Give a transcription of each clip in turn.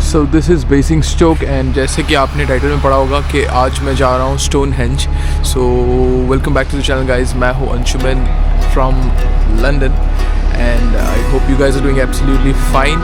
So this is बेसिंगस्टोक and जैसे कि आपने टाइटल में पढ़ा होगा कि आज मैं जा रहा हूँ Stonehenge. So welcome back to the channel guys. मैं हूँ Anshuman from London and I hope you guys are doing absolutely fine.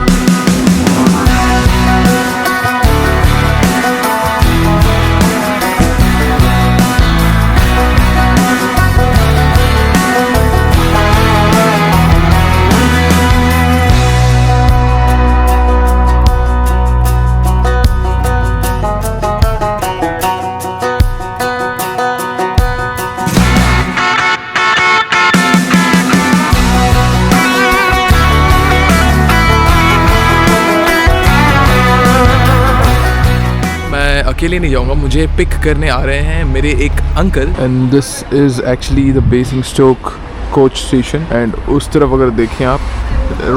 अकेले नहीं जाऊंगा, मुझे पिक करने आ रहे हैं मेरे एक uncle. And this is actually the Basingstoke coach station and उस तरफ अगर देखें आप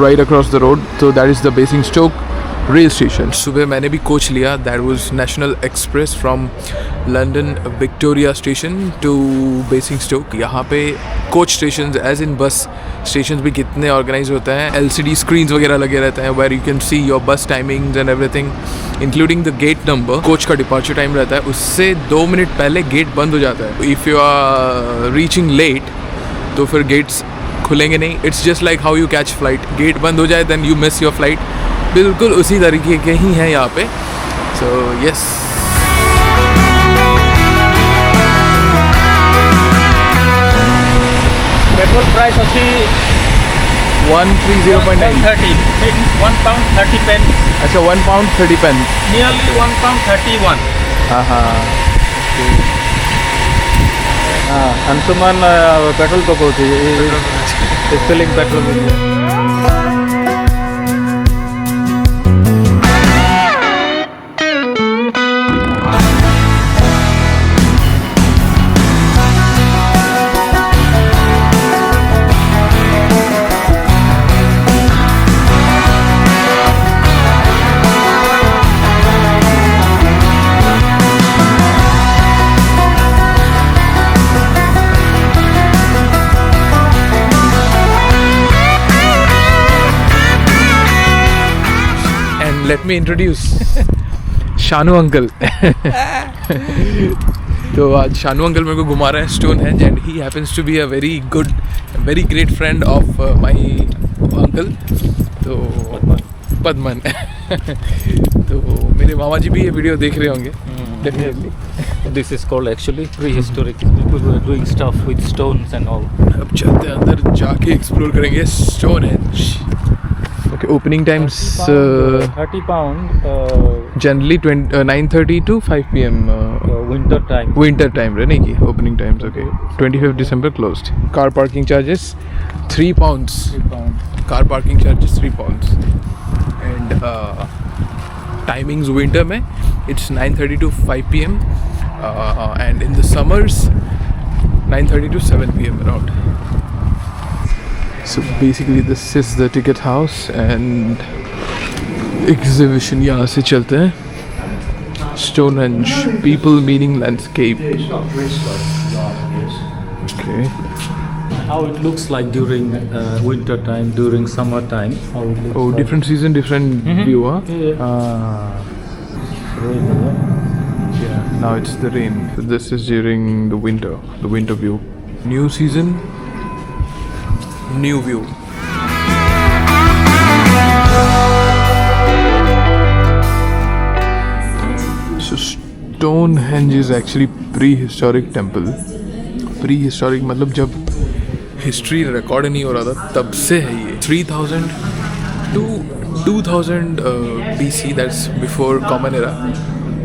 राइट अक्रॉस द रोड तो that is the Basingstoke rail station. सुबह मैंने भी कोच लिया, that was National Express from London Victoria station to Basingstoke. यहाँ पे कोच स्टेशंस एज इन बस स्टेशंस भी कितने ऑर्गेनाइज होते हैं. LCD स्क्रीन्स वगैरह लगे रहते हैं where you can see your bus timings and everything including the gate number. Coach का डिपार्चर टाइम रहता है, उससे 2 मिनट पहले गेट बंद हो जाता है. If you are reaching late तो फिर गेट्स खुलेंगे नहीं. It's just like how you catch flight. Gate बंद हो जाए then you miss your flight. बिल्कुल उसी तरीके के ही हैं यहाँ पे. सो यस, पेट्रोल प्राइस अच्छी 130.9. 1 £1.30. अच्छा, £1.30. Nearly £1.31. अंशुमन पेट्रोल पकौती filling petrol. Let me introduce Shanu uncle. तो आज शानू अंकल मेरे को घुमा रहे हैं Stonehenge and he happens to be a very good very great friend of my uncle. तो पद्मन. तो मेरे मामा जी भी ये वीडियो देख रहे होंगे definitely. This is called actually prehistoric. People were doing stuff with stones and all. अब चलते हैं अंदर, जाके एक्सप्लोर करेंगे Stonehenge. Okay, opening times £30. Generally 9:30 to 5 p.m. Winter time. Winter time, रहने की opening times. Okay, 25th December closed. Car parking charges £3. Car parking charges £3. And timings winter में it's 9:30 to 5 p.m. And in the summers 9:30 to 7 p.m. around. So basically this is the ticket house and exhibition यहाँ से चलते हैं. Stonehenge, people meaning landscape. Okay. How it looks like during winter time, during summer time. How it looks like. Different season, different view, huh? Yeah. Yeah. Now it's the rain. So this is during the winter view. New season. New view. So Stonehenge is actually prehistoric temple. Prehistoric मतलब जब history record नहीं हो रहा था तब से है ये. 3000 to 2000 BC, that's before common era.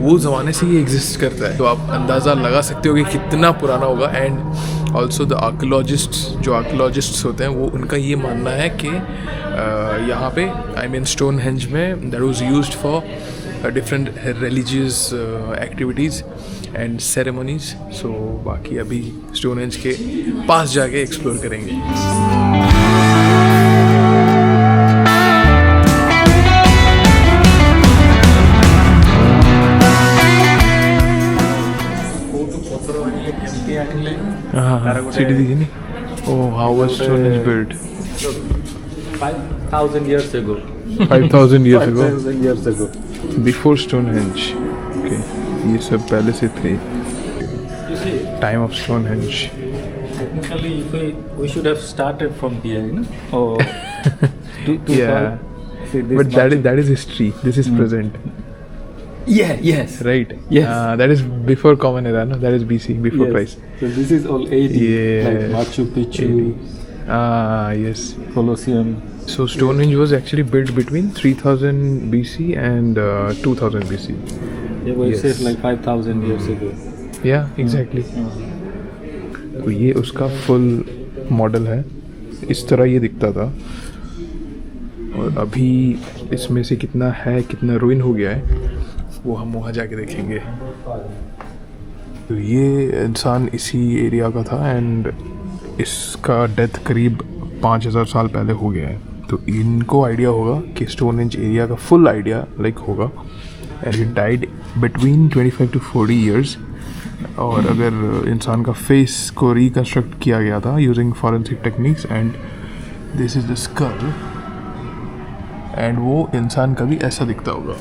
वो ज़माने से ये एग्जिस्ट करता है. तो आप अंदाज़ा लगा सकते हो कि कितना पुराना होगा. एंड ऑल्सो द आर्कियोलॉजिस्ट्स होते हैं वो उनका ये मानना है कि यहाँ पे आई मीन स्टोनहेंज में that was used for different religious activities and ceremonies. So बाकी अभी स्टोनहेंज के पास जाके एक्सप्लोर करेंगे. City didn't. Oh, how was Stonehenge built? 5,000 years ago. 5,000 years ago. 5,000 years ago. Before Stonehenge, okay, ये सब पहले से थे. You see, time of Stonehenge. technically, if we should have started from here, you know, or Yeah, see, this but that is history. This is present, Yeah, yes, right? Yes. That is before Common Era, no? That is BC, before yes. Christ. So this is all 80, like Yes. Machu Picchu, Yes. Colosseum. So Stonehenge was actually built between 3000 BC and 2000 BC. Yeah, but it Yes. says like 5,000 years ago. Yeah, exactly. तो ये उसका full model है. इस तरह ये दिखता था. और अभी इसमें से कितना है, कितना रुइन हो गया है, वो हम वहाँ जाके देखेंगे. तो ये इंसान इसी एरिया का था एंड इसका डेथ करीब 5000 साल पहले हो गया है. तो इनको आइडिया होगा कि स्टोनहेंज एरिया का फुल आइडिया लाइक होगा. And he died between 25 to 40 years. और अगर इंसान का फेस को रिकन्स्ट्रक्ट किया गया था using forensic techniques and this is the skull and वो इंसान का भी ऐसा दिखता होगा.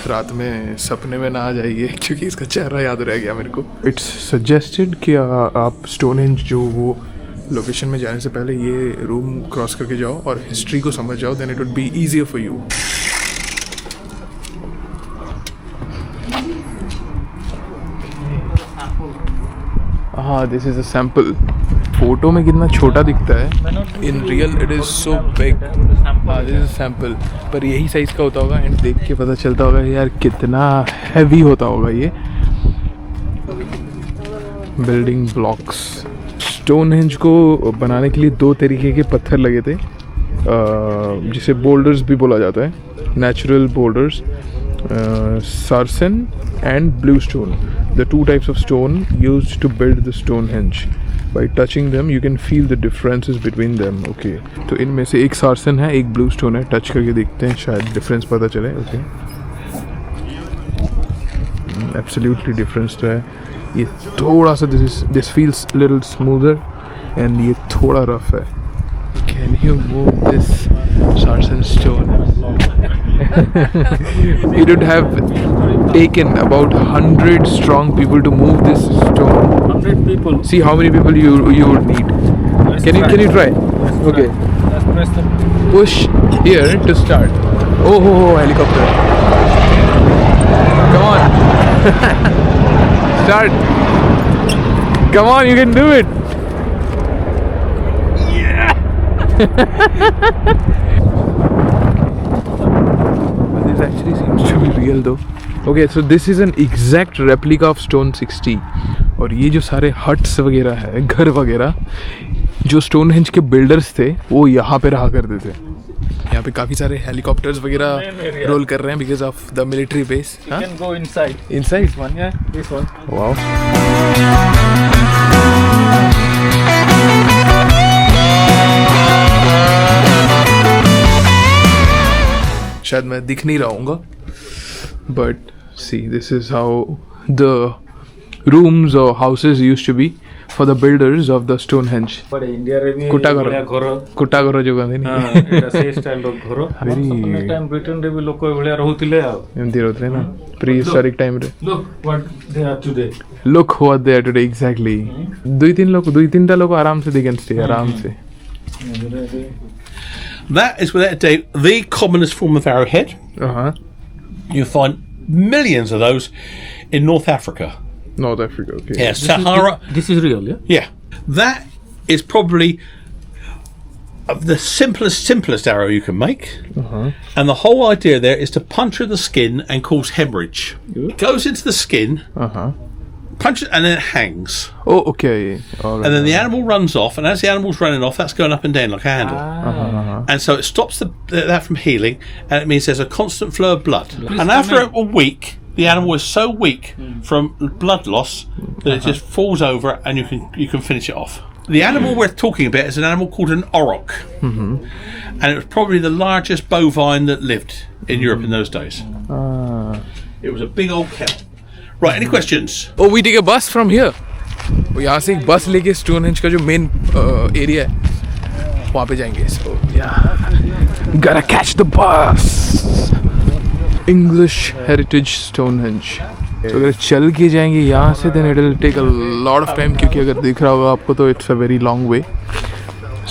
रात में सपने में ना आ जाइए क्योंकि इसका चेहरा याद रह गया मेरे को. इट्स सजेस्टेड कि आप स्टोनहेंज जो वो लोकेशन में जाने से पहले ये रूम क्रॉस करके जाओ और हिस्ट्री को समझ जाओ, then it would be easier for you. हाँ, this is a sample. Photo में कितना छोटा दिखता है, in real it is so big. हाँ, दिस इज सैंपल, पर यही साइज का होता होगा एंड देख के पता चलता होगा यार कितना हैवी होता होगा ये. Building blocks. स्टोनहेंज को बनाने के लिए 2 तरीके के पत्थर लगे थे, जिसे बोल्डर्स भी बोला जाता है. Natural boulders, sarsen and blue stone, the 2 types of stone used to build the Stonehenge. By touching them you can feel the differences between them. Okay, तो इनमें से एक सार्सन है, एक ब्लू स्टोन है. टच करके देखते हैं, शायद डिफरेंस पता चले. ओके, एब्सोल्युटली डिफरेंस तो है. ये थोड़ा सा this feels little smoother and ये थोड़ा रफ है. Can you move this sarsen stone? It would have taken about 100 strong people to move this stone. 100 people. See how many people you would need. Can you try? Okay. Let's press the. Push here to start. Oh, helicopter. Come on. Start. Come on, you can do it. This actually seems to be real though. Okay, so this is an exact replica of Stone 60. और ये जो सारे huts वगैरह है, घर वगैरह, जो Stonehenge के बिल्डर्स थे वो यहाँ पे रहा करते थे. यहाँ पे काफ़ी सारे हेलीकॉप्टर्स वगैरह रोल कर रहे हैं because of the military base. You can go inside. Inside. This one, yeah, this one. Wow. शायद मैं दिख नहीं रहूँगा, but see this is how the rooms और houses used to be for the builders of the Stonehenge. But India रे भी कुटा घर. बढिया घर. कुटा घर जो कहते हाँ, नहीं, एटा से स्टाइल रो घर. Very- टाइम ब्रिटेन रे भी लोक भलिया रहुतिले आ. एमती रहते ना प्री हिस्टोरिक टाइम रे. Look what they are today. Look what they are today. Exactly. 2-3 लोग आराम से दे कैन स्टे आराम से. That is without a doubt the commonest form of arrowhead. हाँ, You find millions of those in North Africa. North Africa. Okay. Yeah, Sahara. This is real, yeah. Yeah, that is probably the simplest arrow you can make. And the whole idea there is to puncture the skin and cause hemorrhage. It goes into the skin, punch it, and then it hangs. Oh, okay. All right. And then the animal runs off, and as the animal's running off, that's going up and down like a handle. And so it stops that from healing, and it means there's a constant flow of blood. And after a week, the animal is so weak from blood loss that it just falls over, and you can finish it off. The animal we're talking about is an animal called an auroch, and it was probably the largest bovine that lived in Europe in those days. It was a big old cow. Right, any questions? Oh, we take a bus from here. वो यहाँ से एक बस लेके Stonehenge का जो main area है वहाँ पे जाएंगे. So yeah, gotta catch the bus. English Heritage Stonehenge. तो अगर चल के जाएंगे यहाँ से then it will take a lot of time, क्योंकि अगर दिख रहा होगा आपको तो it's a very long way.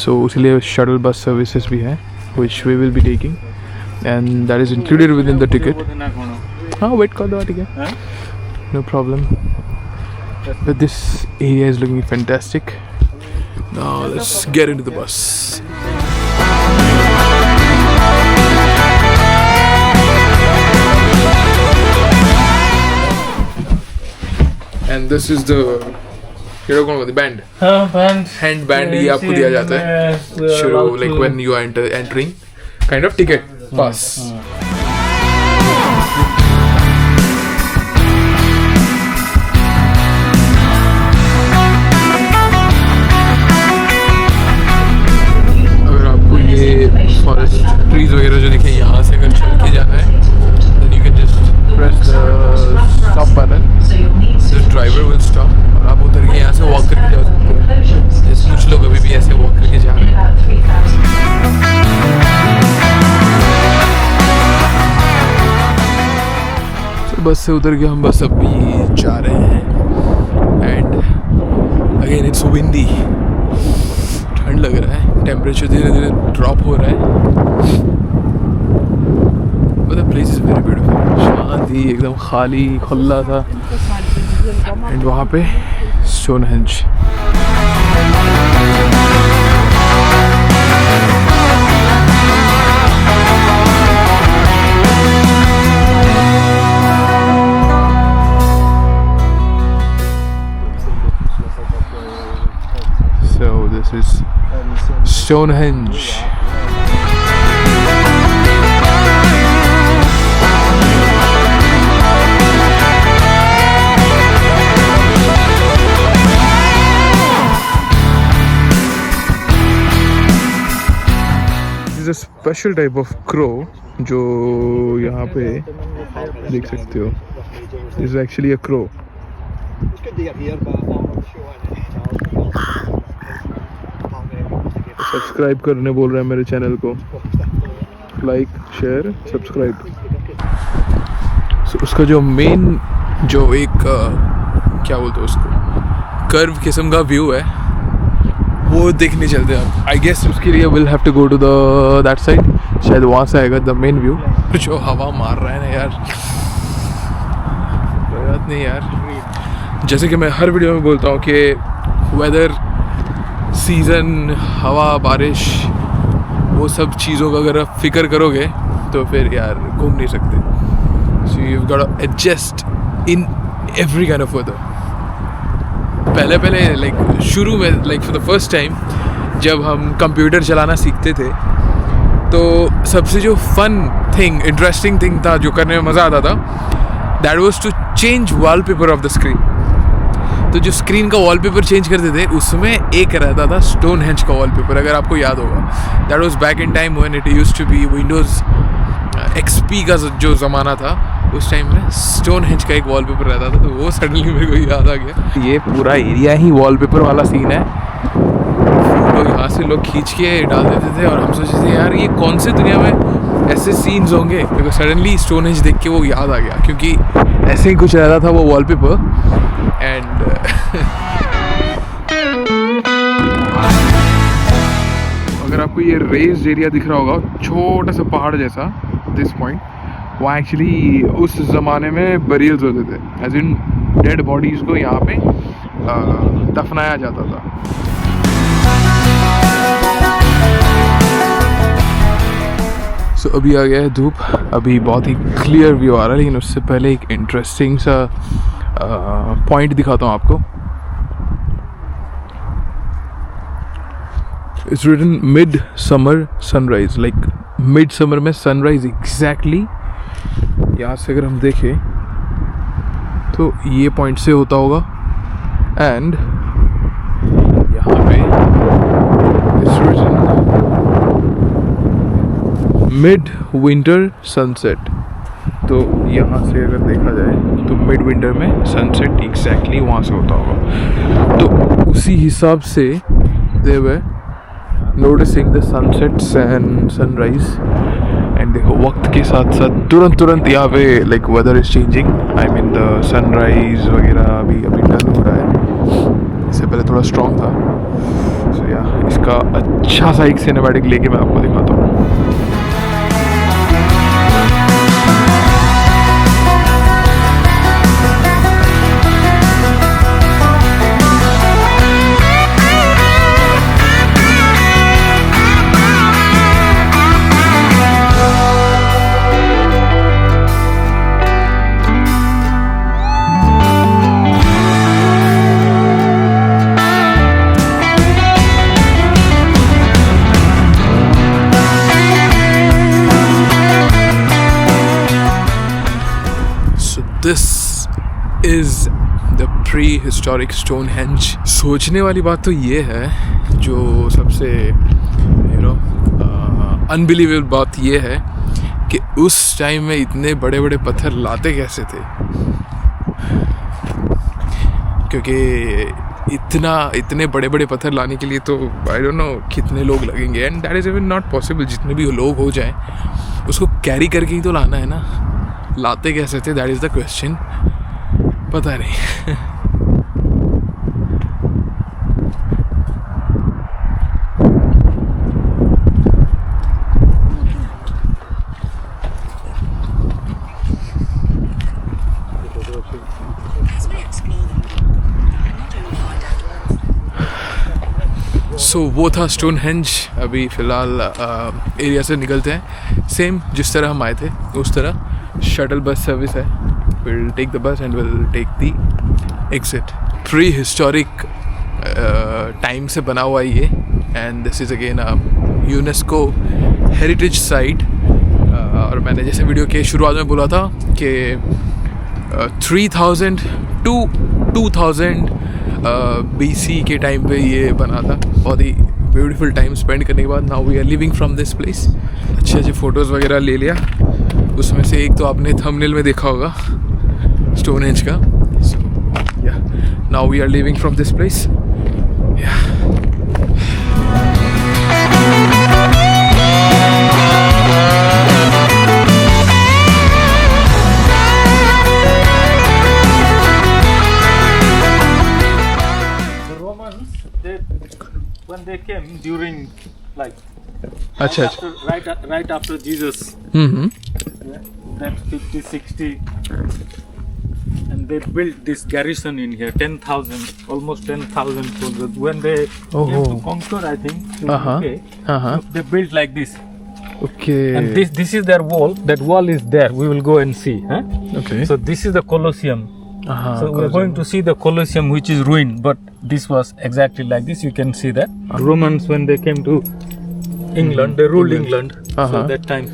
So इसलिए shuttle bus services भी हैं which we will be taking and that is included within the ticket. हाँ wait कर दो ठीक है, no problem. But this area is looking fantastic. Now let's get into the bus. And this is the the band. Band. Hand band ये आपको दिया जाता है शुरू, like when you are entering, kind of ticket pass. अगर आपको ये forest trees वगैरह जो दिखे यहाँ से अगर चल के जाना है, then you can just press the stop button. The driver will stop और आप उधर के यहाँ से वॉक करके जा सकते हैं. जैसे कुछ लोग अभी भी ऐसे वॉक करके जा रहे हैं. तो बस से उतर के हम बस अभी जा रहे हैं. एंड अगेन इट्स विंडी, ठंड लग रहा है, टेम्परेचर धीरे धीरे ड्रॉप हो रहा है. But the place is very beautiful. शांति, एकदम खाली खुला था. एंड वहाँ पे Stonehenge. So this is Stonehenge. A special type of crow जो यहाँ पे देख सकते हो. This is actually a crow. Subscribe करने बोल रहे हैं मेरे चैनल को. Like share subscribe. So, उसका जो मेन जो एक क्या बोलते हैं उसको, कर्व किस्म का व्यू है, वो देखने चलते हैं. आई गेस उसके लिए will have to go to the that side. शायद वहाँ से आएगा द मेन व्यू. जो हवा मार रहा है ना यार, कोई बात नहीं यार. जैसे कि मैं हर वीडियो में बोलता हूँ कि वेदर, सीज़न, हवा, बारिश, वो सब चीज़ों का अगर आप फिक्र करोगे तो फिर यार घूम नहीं सकते. So you have got to adjust in every kind of weather. पहले लाइक शुरू में, like for the first time जब हम कंप्यूटर चलाना सीखते थे, तो सबसे जो फन थिंग, इंटरेस्टिंग थिंग था, जो करने में मज़ा आता था, that was to change wallpaper of the screen. तो जो स्क्रीन का वॉलपेपर चेंज करते थे, उसमें एक रहता था स्टोनहेंज का वॉलपेपर, अगर आपको याद होगा. That was back in time when it used to be Windows XP का जो ज़माना था, उस टाइम में स्टोनहेंज का एक वॉलपेपर रहता था. तो वो सडनली मेरे को याद आ गया. ये पूरा एरिया ही वॉलपेपर वाला सीन है. फोटो यहाँ से लोग खींच के डाल देते थे और हम सोचते थे यार ये कौन से दुनिया में ऐसे सीन्स होंगे. मेरे को सडनली स्टोनहेंज देख के वो याद आ गया, क्योंकि ऐसे ही कुछ रहता था वो वॉलपेपर. एंड अगर आपको ये रेस्ड एरिया दिख रहा होगा, छोटा सा पहाड़ जैसा, दिस पॉइंट, वहाँ एक्चुअली उस ज़माने में बरियल्स होते थे, एज इन डेड बॉडीज़ को यहाँ पे दफनाया जाता था. सो अभी आ गया है धूप. अभी बहुत ही क्लियर व्यू आ रहा है, लेकिन उससे पहले एक इंटरेस्टिंग सा पॉइंट दिखाता हूँ आपको. It's written mid summer sunrise, like mid summer में सनराइज एग्जैक्टली यहाँ से अगर हम देखें तो ये पॉइंट से होता होगा. एंड यहाँ पे it's written mid winter sunset. तो यहाँ से अगर देखा जाए तो मिड विंटर में सनसेट एग्जैक्टली वहाँ से होता होगा. तो उसी हिसाब से they were noticing the sunsets and sunrise. And देखो वक्त के साथ साथ तुरंत यहाँ पे like weather is changing. I mean the sunrise वगैरह अभी डल हो रहा है. इससे पहले थोड़ा स्ट्रॉन्ग था. सो या इसका अच्छा सा एक सिनेमैटिक लेके मैं आपको दिखाता हूँ. This is the prehistoric Stonehenge. सोचने वाली बात तो ये है, जो सबसे अनबिलीवेबल बात ये है कि उस टाइम में इतने बड़े बड़े पत्थर लाते कैसे थे, क्योंकि इतने बड़े बड़े पत्थर लाने के लिए तो आई डोंट नो कितने लोग लगेंगे. And that is even not possible. जितने भी लोग हो जाएं उसको कैरी करके ही तो लाना है ना. लाते कैसे थे, दैट इज़ द क्वेश्चन. पता नहीं. सो वो था स्टोनहेंज. अभी फ़िलहाल एरिया से निकलते हैं. सेम जिस तरह हम आए थे उस तरह शटल बस सर्विस है. Will take the bus and will take the exit. Prehistoric time से बना हुआ ये. And this is again UNESCO heritage site. और मैंने जैसे वीडियो के शुरुआत में बोला था कि 3000 टू 2000 BC के टाइम पे ये बना था. बहुत ही ब्यूटीफुल टाइम स्पेंड करने के बाद now we are living from this place. अच्छे फ़ोटोज़ वगैरह ले लिया. उसमें से एक तो आपने थंबनेल में देखा होगा स्टोनहेंज का. So ya now we are living from this place. Ya when they came during like अच्छा. right after Jesus, that 50-60, and they built this garrison in here, 10,000, almost 10,000 soldiers. When they came to conquer, I think, to UK, they built like this. Okay. And this is their wall. That wall is there. We will go and see. Okay. So this is the Colosseum. So we are going to see the Colosseum, which is ruined, but this was exactly like this. You can see that. Romans, when they came to England, they ruled England. So that time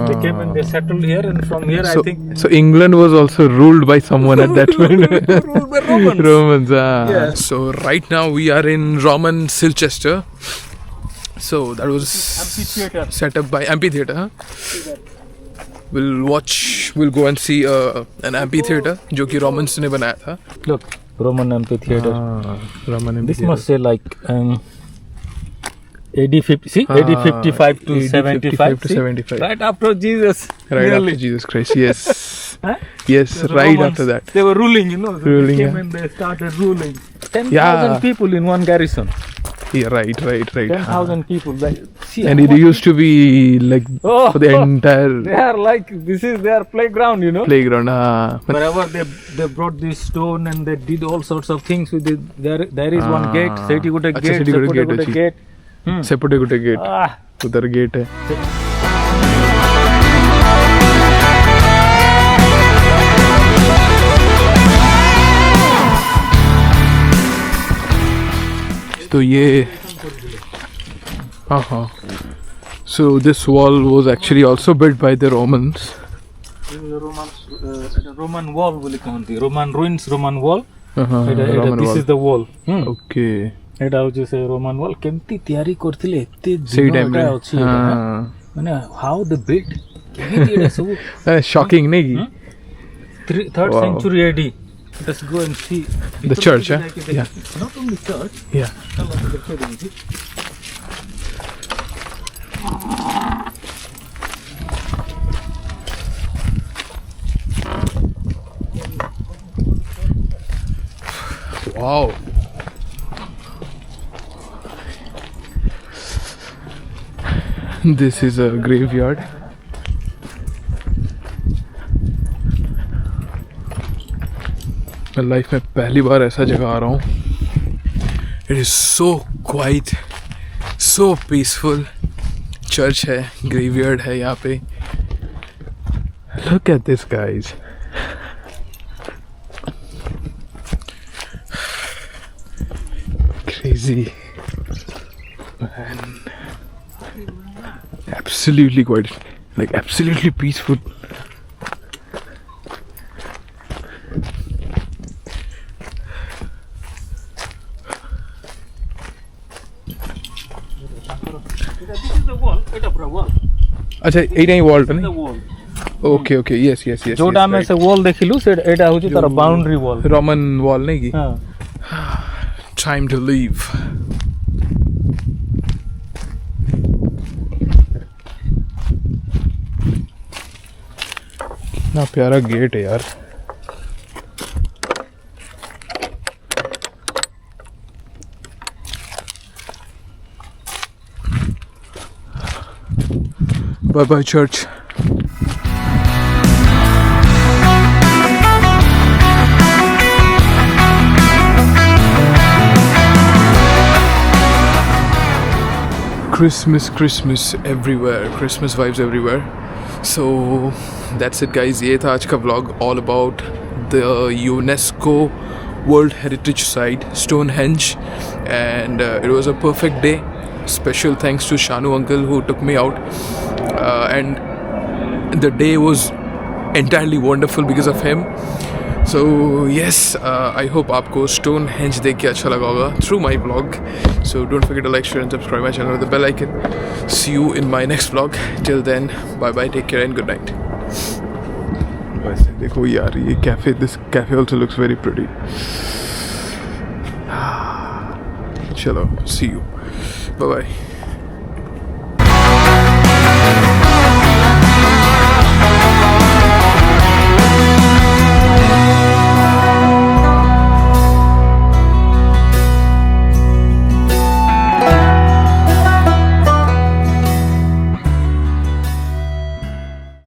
they came and they settled here, and from here I think. So England was also ruled by someone at that point. Ruled by Romans. Romans. Yeah. So right now we are in Roman Silchester. So that was Amphitheater. set up by amphitheater. We'll go and see an amphitheater जो कि Romans ने बनाया था. Look, Roman amphitheater. Roman amphitheater. This must say like AD 50. See, AD 55 to 75. to 75. Right after Jesus. Right nearly. after Jesus Christ. Yes. Huh? Yes. The right Romans, after that. They were ruling, So Ruling, they came yeah. and they started ruling. 10,000 people in one garrison. Yeah. Right. 10,000 people. Like, see, And it used to be like for the entire They are like, this is their playground, playground. Wherever they brought this stone and they did all sorts of things with it. There is one gate. Seti gote अच्छा, gate. सेठी गोटे Sepote gote gate. सेपटे गोटे gate. उधर gate है. तो ये So this wall was actually also built by the Romans. This is a Roman wall ବୋଲି କହନ୍ତି. Roman ruins, Roman wall. Roman This wall. is the wall. Okay. ଏଇଟା ହଉଛି ସେ Roman wall. କେମିତି ତିଆରି କରିଥିଲେ ଏତେ ସେଇ ଦିନ ଟାଇମ୍ ରେ ଏଇଟା ଅଛି ମାନେ how they built କେମିତି ଏଇଟା ସବୁ shocking नहीं की. 3rd century AD. Let's go and see The church, yeah. Not only church. Yeah. Wow. This is a graveyard. मैं लाइफ में पहली बार ऐसा जगह आ रहा हूँ. It is so quiet, so peaceful. Church है, graveyard है यहाँ पे. Look at this, guys. Crazy, man. Absolutely quiet, like absolutely peaceful. This is the wall. It's a wall. अच्छा एटा ही वॉल पे The नहीं. wall. Okay okay yes yes yes. जोटा में से वॉल देखिलु से एटा होची तार बाउंड्री वॉल. रोमन वॉल नहीं की. हां. Time to leave. कितना प्यारा गेट है यार. Bye bye church. Christmas everywhere, Christmas vibes everywhere. So that's it guys, ये था आज का vlog all about the UNESCO World Heritage Site Stonehenge, and it was a perfect day. Special thanks to Shanu uncle who took me out, and the day was entirely wonderful because of him. So yes, I hope आपको Stonehenge देख के अच्छा लगा होगा through my vlog. So don't forget to like, share and subscribe my channel with the bell icon. See you in my next vlog. Till then, bye bye, take care and good night. वैसे देखो यार ये cafe, this cafe also looks very pretty. चलो, see you. Bye bye.